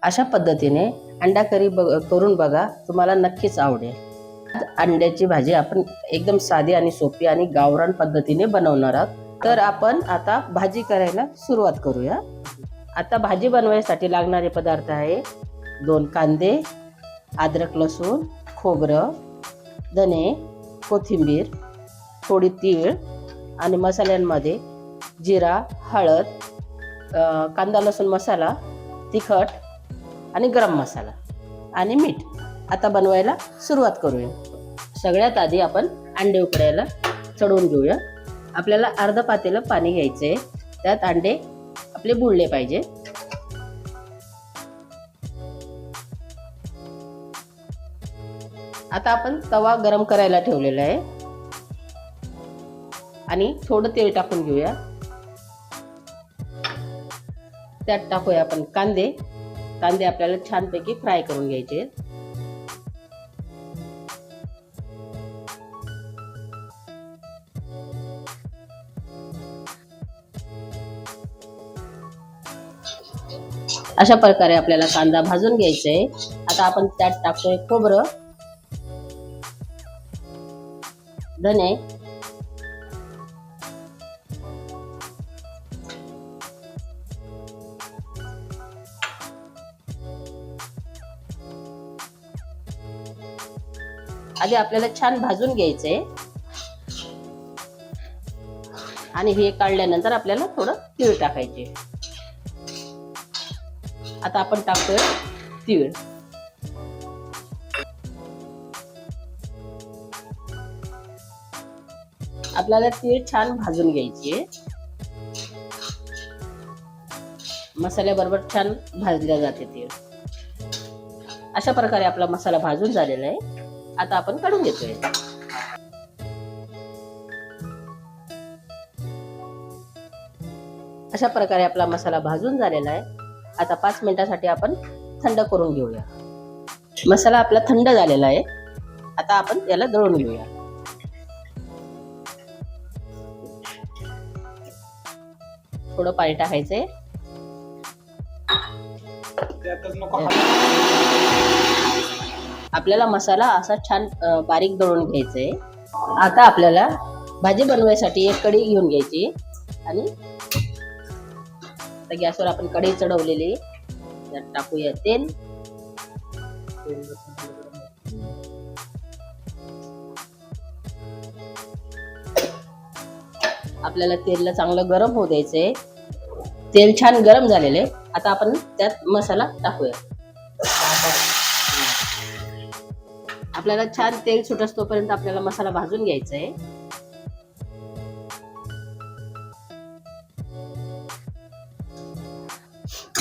अशा पद्धतीने अंडा करी करून बघा, तुम्हाला नक्कीच आवडेल। अंड्याची भाजी आपण एकदम साधी आणि सोपी आणि गावरान पद्धतीने बनवणार आहोत। तर आपण आता भाजी करायला सुरुवात करूया। आता भाजी बनवायसाठी लागणारे पदार्थ आहे 2 कांदे, अद्रक लसूण, खोबरं, धने, कोथिंबीर, थोडी तीळ आणि मसाल्यांमध्ये जिरा, हळद, कांदा लसूण मसाला, तिखट आणि गरम मसाला आणि मीठ। आता बनवायला सुरुवात करूया। सगळ्यात आधी आपण अंडे उकडायला चढवून घेऊया। आपल्याला अर्ध पातेलं पाणी घ्यायचे, त्यात अंडे आपले बुडले पाहिजे। आता आपण तवा गरम करायला ठेवलेला आहे आणि थोडं तेल टाकून घेऊया। त्यात टाकूया आपण कांदे आपल्याला छानपैकी फ्राय करून घ्यायचे। अशा प्रकारे आपल्याला कांदा भाजून घ्यायचा आहे। आता आपण त्यात टाकतोय खोबरं, धने, आधी आपल्याला छान भाजून घ्यायचंय आणि हे काढल्यानंतर आपल्याला थोडं तीळ टाकायचे। आता आपण टाकतोय तीळ। आपल्याला तीळ छान भाजून घ्यायची, मसाल्याबरोबर छान भाजल्या जाते तीळ। अशा प्रकारे आपला मसाला भाजून झालेला आहे। आता आपण काढून घेतोय। अशा प्रकारे आपला मसाला भाजून झालेला आहे। आता 5 मिनिटांसाठी आपण थंड करून घेऊया। मसाला आपला थंड झालेला आहे। आता आपण त्याला दळून घेऊया। थोडं पाणी टाकायचंय। आपल्याला मसाला असा छान बारीक दळून घ्यायचा आहे। आता आपल्याला भाजी बनवायसाठी एक कढई घेऊन घ्यायची आणि गॅसवर आपण कढई चढवलेली, त्यात टाकूया तेल। आपल्याला तेलला चांगलं गरम होऊ द्यायचंय। तेल छान गरम झालेले, आता आपण त्यात मसाला टाकूया। आपल्याला छान तेल सुटस तोपर्यंत आपल्याला मसाला भाजून घ्यायचा आहे।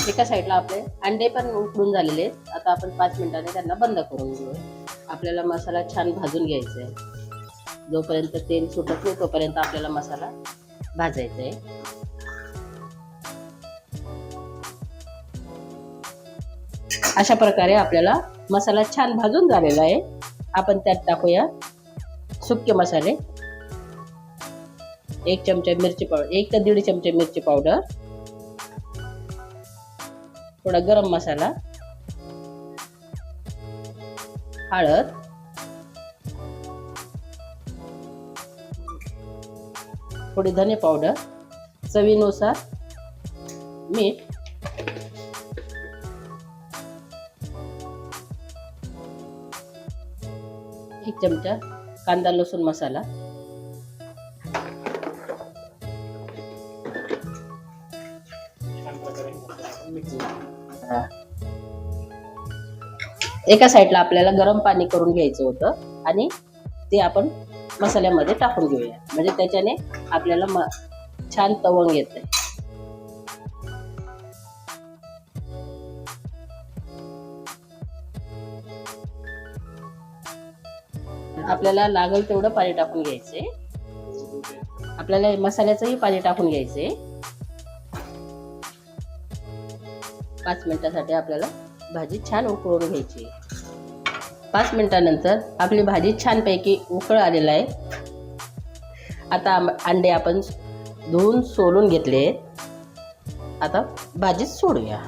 एका साईडला आपले अंडे पण उकडून झालेले आहेत। आता आपण 5 मिनिटांनी त्यांना बंद करून घेऊया। आपल्याला मसाला छान भाजून घ्यायचा आहे। जोपर्यंत तेल सुटत नाही तोपर्यंत आपल्याला मसाला भाजायचा आहे। अशा प्रकारे आपल्याला मसाला छान भाजून झालेला आहे। आपण त्यात टाकूया सुके मसाले, 1 चमचा मिरची पावडर, 1 ते 1.5 चमचे मिरची पावडर, थोडा गरम मसाला, हळद, थोडी धने पावडर, चवीनुसार मीठ, 1 चमचा कांदा लसूण मसाला, एका साईडला आपल्याला गरम पाणी करून घ्यायचं होतं आणि ते आपण मसाल्यामध्ये टाकून घेऊया, म्हणजे त्याच्याने आपल्याला छान तवंग येते। आपल्याला लागेल तेवढं पाणी टाकून घ्यायचंय। आपल्याला मसाल्याचंही पाणी टाकून घ्यायचंय। 5 मिनिटांसाठी आपल्याला भाजी छान उकळून घ्यायची। 5 मिनिटांनंतर आपली भाजी छानपैकी उकळ आलेला आहे। आता अंडे आपण धुवून सोलून घेतले, आता भाजीत सोडूया।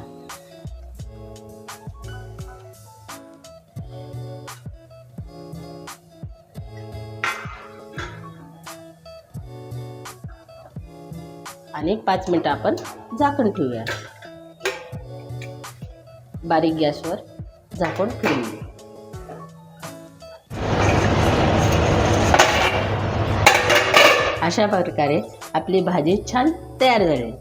आणि 5 मिनिटं आपण झाकण ठेवूया. बारीक गॅसवर झाकण ठेवून देऊ. अशा प्रकारे आपली भाजी छान तयार झाली.